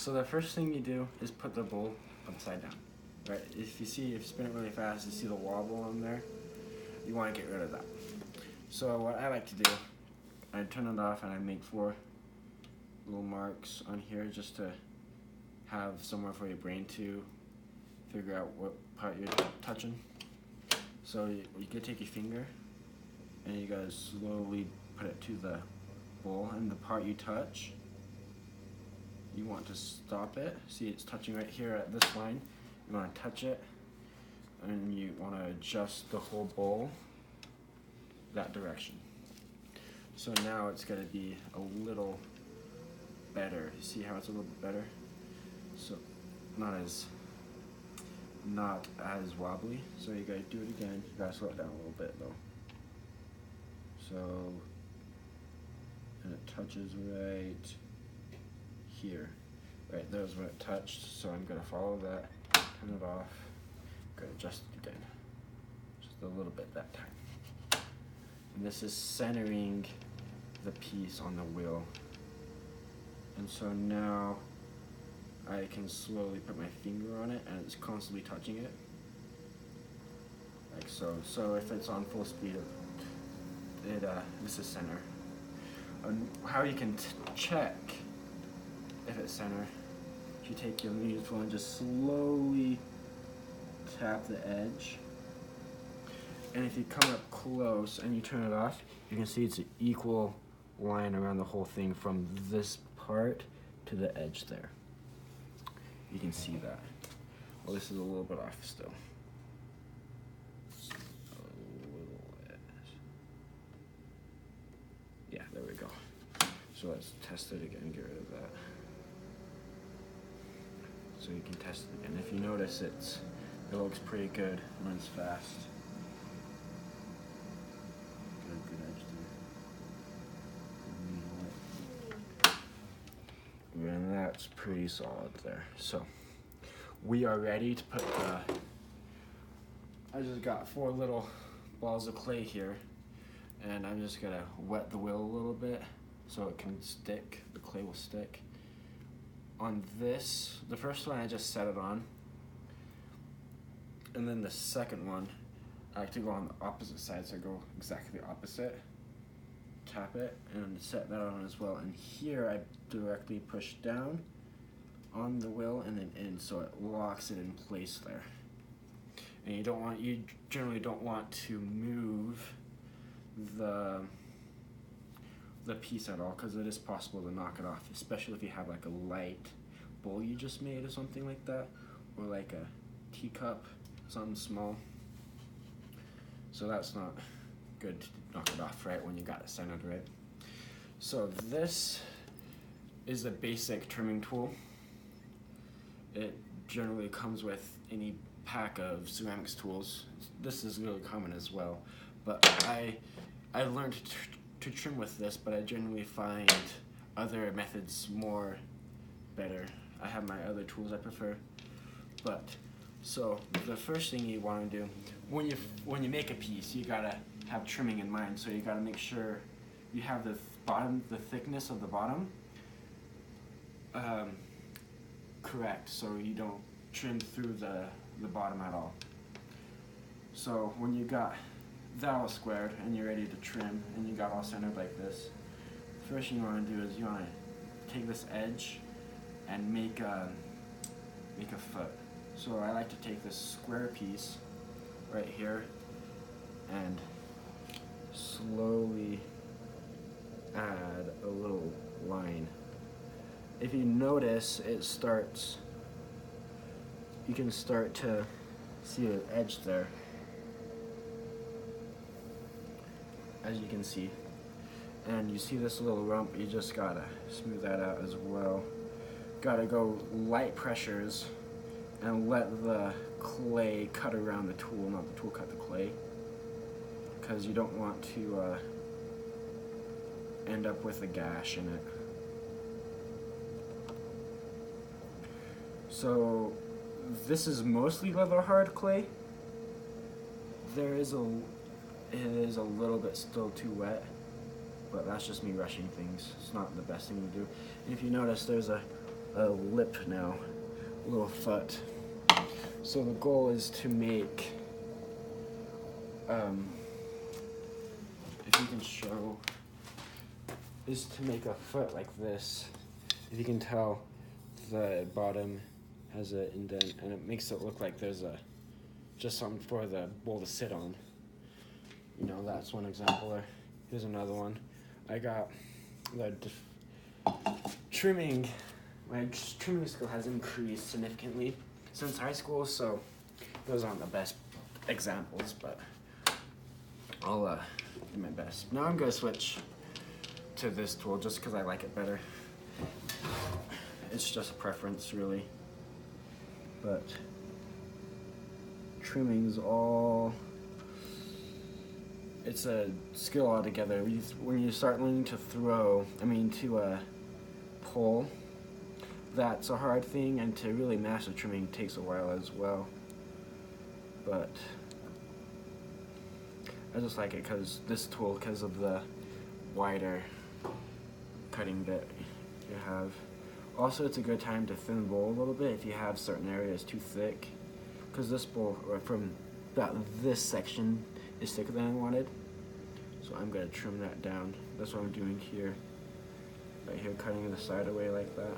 So the first thing you do is put the bowl upside down, right? If you spin it really fast, you see the wobble on there, you want to get rid of that. So what I like to do, I turn it off and I make 4 little marks on here just to have somewhere for your brain to figure out what part you're touching. So you could take your finger and you gotta slowly put it to the bowl, and the part you touch, you want to stop it. See, it's touching right here at this line. You want to touch it and you want to adjust the whole bowl that direction. So now it's going to be a little better. You see how it's a little bit better? So not as wobbly. So you gotta do it again. You gotta slow it down a little bit though. So, and it touches right here. Right there's when it touched. So I'm gonna follow that, turn it off, gonna adjust it again. Just a little bit that time. And this is centering the piece on the wheel. And so now I can slowly put my finger on it and it's constantly touching it. Like so. So if it's on full speed, this is center. How you can check if it's center, if you take your meter tool and just slowly tap the edge. And if you come up close and you turn it off, you can see it's an equal line around the whole thing from this part to the edge there. You can see that. Well, this is a little bit off still. A little bit. Yeah, there we go. So let's test it again, get rid of that. So you can test it again. If you notice, it looks pretty good when it's fast. Good edge there. And that's pretty solid there. So we are ready to put I just got 4 little balls of clay here, and I'm just gonna wet the wheel a little bit so it can stick, the clay will stick. On this, the first one I just set it on, and then the second one, I like to go on the opposite side, so I go exactly the opposite. Tap it and set that on as well, and here I directly push down on the wheel and then in, so it locks it in place there. And you generally don't want to move the piece at all, because it is possible to knock it off, especially if you have like a light bowl you just made or something like that, or like a teacup, something small. So that's not good to knock it off right when you got it centered right. So this is a basic trimming tool. It generally comes with any pack of ceramics tools. This is really common as well, but I learned to trim with this, but I generally find other methods more better. I have my other tools I prefer, but so the first thing you want to do when you make a piece, you gotta have trimming in mind. So you gotta make sure you have the thickness of the bottom correct, so you don't trim through the bottom at all. So when you got that all squared and you're ready to trim and you got all centered like this, first thing you want to do is you want to take this edge and make a foot. So I like to take this square piece right here and slowly add a little line. If you notice, you can start to see an edge there, as you can see. And you see this little rump, you just gotta smooth that out as well. Gotta go light pressures and let the clay cut around the tool, not the tool cut the clay, because you don't want to end up with a gash in it. So this is mostly leather hard clay. It is a little bit still too wet, but that's just me rushing things. It's not the best thing to do. And if you notice, there's a a lip now, a little foot. So the goal is to make, if you can show, is to make a foot like this. If you can tell, the bottom has an indent, and it makes it look like there's just something for the bowl to sit on. You know, that's one example. Here's another one. I got the trimming. My trimming skill has increased significantly since high school, so those aren't the best examples, but I'll do my best. Now I'm gonna switch to this tool just because I like it better. It's just a preference, really. But trimming's it's a skill altogether. When you start learning to pull, that's a hard thing, and to really master trimming takes a while as well. But I just like it because of the wider cutting bit you have. Also, it's a good time to thin the bowl a little bit if you have certain areas too thick, because this bowl, this section is thicker than I wanted. So I'm gonna trim that down. That's what I'm doing here. Right here, cutting the side away like that.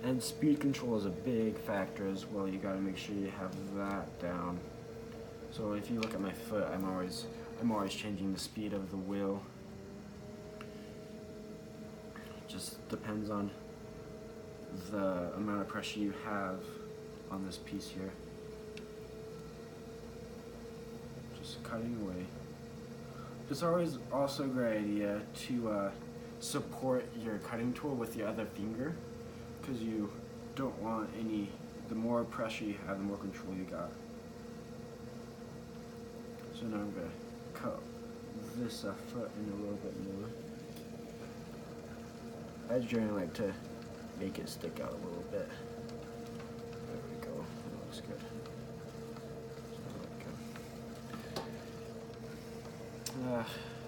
And speed control is a big factor as well. You gotta make sure you have that down. So if you look at my foot, I'm always changing the speed of the wheel. Just depends on the amount of pressure you have on this piece here. Just cutting away. It's always also a great idea to support your cutting tool with your other finger, because you don't want the more pressure you have, the more control you got. So now I'm gonna cut this foot in a little bit more. I generally like to make it stick out a little bit. There we go. That looks good.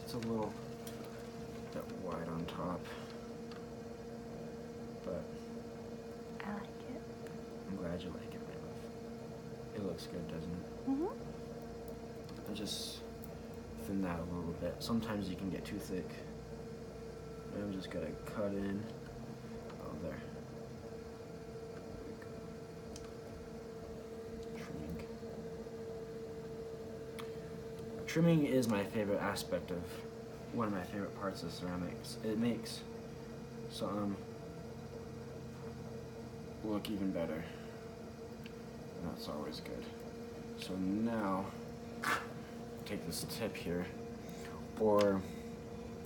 It's a little bit wide on top, but I like it. I'm glad you like it, my love. It looks good, doesn't it? Mhm. I just thin that a little bit. Sometimes you can get too thick. And I'm just gonna cut in. Oh, there. Trimming. Trimming is my favorite aspect of one of my favorite parts of ceramics. It makes something look even better. And that's always good. So now, take this tip here, or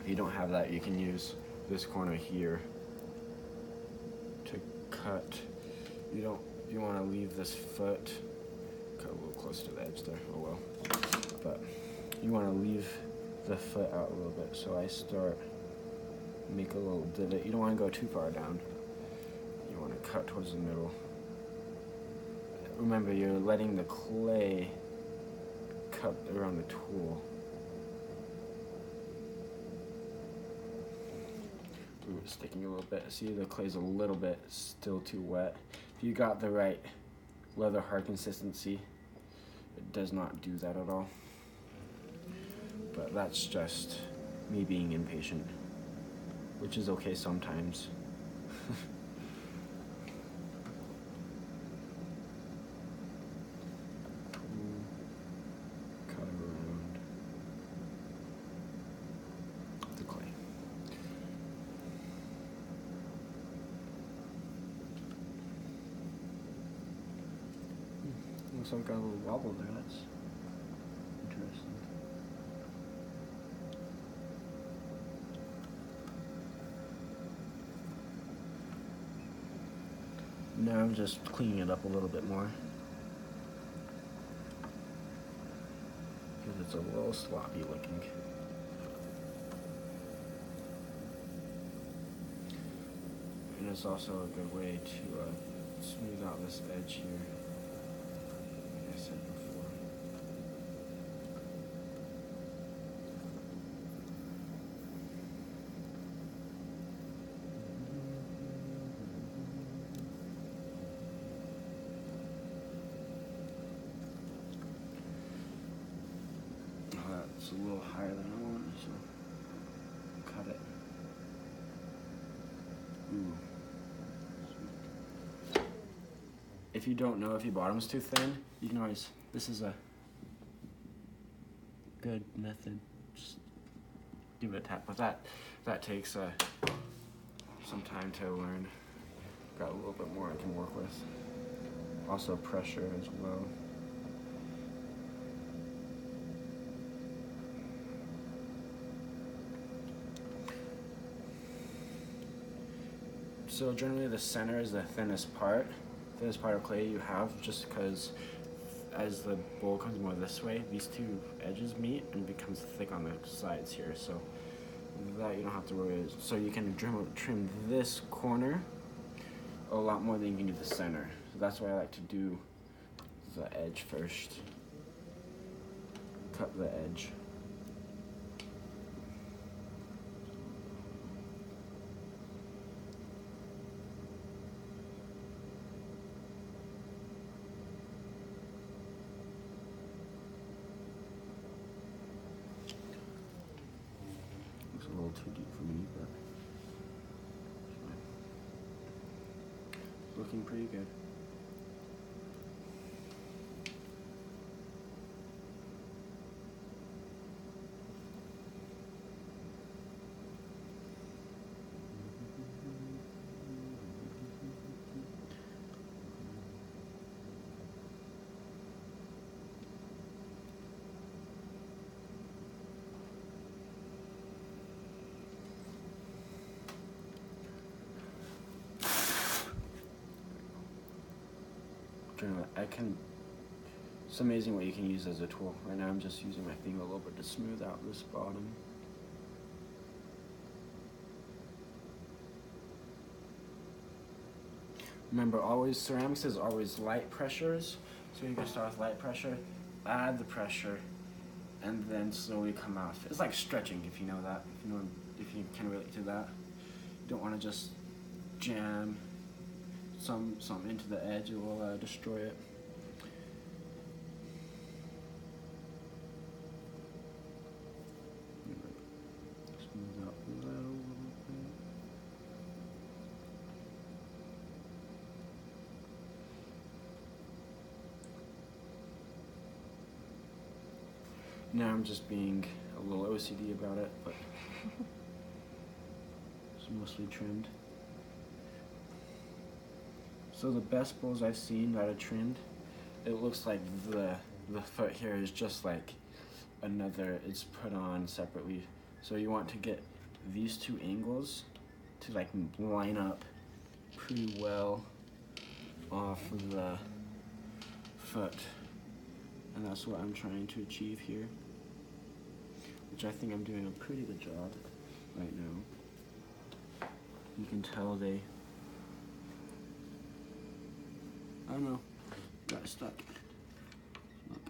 if you don't have that, you can use this corner here to cut. You want to leave this foot, cut a little close to the edge there, oh well. But you want to leave the foot out a little bit. So I make a little divot. You don't want to go too far down. You want to cut towards the middle. Remember, you're letting the clay cut around the tool. Ooh, it's sticking a little bit. See, the clay's a little bit still too wet. If you got the right leather hard consistency, it does not do that at all. But that's just me being impatient, which is okay sometimes. Cut around the clay. Looks like I got a little wobble there. That's interesting. Now I'm just cleaning it up a little bit more, because it's a little sloppy looking. And it's also a good way to smooth out this edge here, like I said before. It's a little higher than I want, so cut it. Ooh. If you don't know if your bottom's too thin, you can always, this is a good method. Just give it a tap. But that takes some time to learn. Got a little bit more I can work with. Also pressure as well. So generally the center is the thinnest part of clay you have, just because as the bowl comes more this way, these two edges meet and becomes thick on the sides here. So that you don't have to worry. So you can trim this corner a lot more than you can do the center. So that's why I like to do the edge first. Cut the edge. Looks a little too deep for me, but it's fine. Looking pretty good. It's amazing what you can use as a tool. Right now I'm just using my finger a little bit to smooth out this bottom. Remember, ceramics is always light pressures. So you're gonna start with light pressure, add the pressure, and then slowly come off. It's like stretching, if you know that. If you can relate to that. You don't want to just jam some into the edge. It will destroy it. Smooth out that a little bit. Now I'm just being a little OCD about it, but it's mostly trimmed. So the best bowls I've seen that are trimmed, it looks like the foot here is just like another, it's put on separately. So you want to get these two angles to like line up pretty well off of the foot. And that's what I'm trying to achieve here, which I think I'm doing a pretty good job right now. You can tell I don't know, got stuck. Look.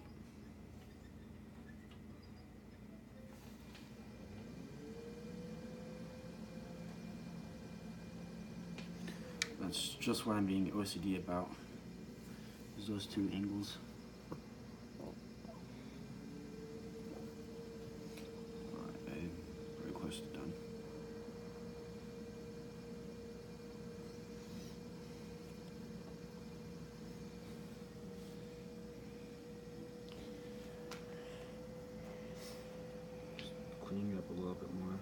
That's just what I'm being OCD about, is those two angles. Alright, babe, very close to done. Cleaning it up a little bit more.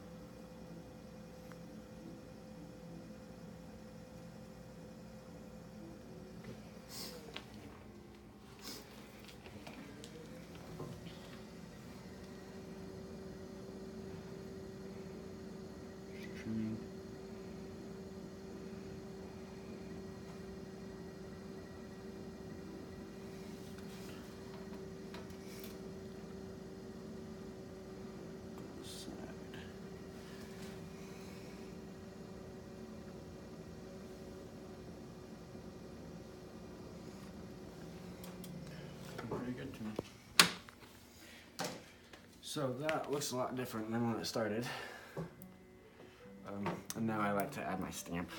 Just trimming. Pretty good to me. So that looks a lot different than when it started. And now I like to add my stamp.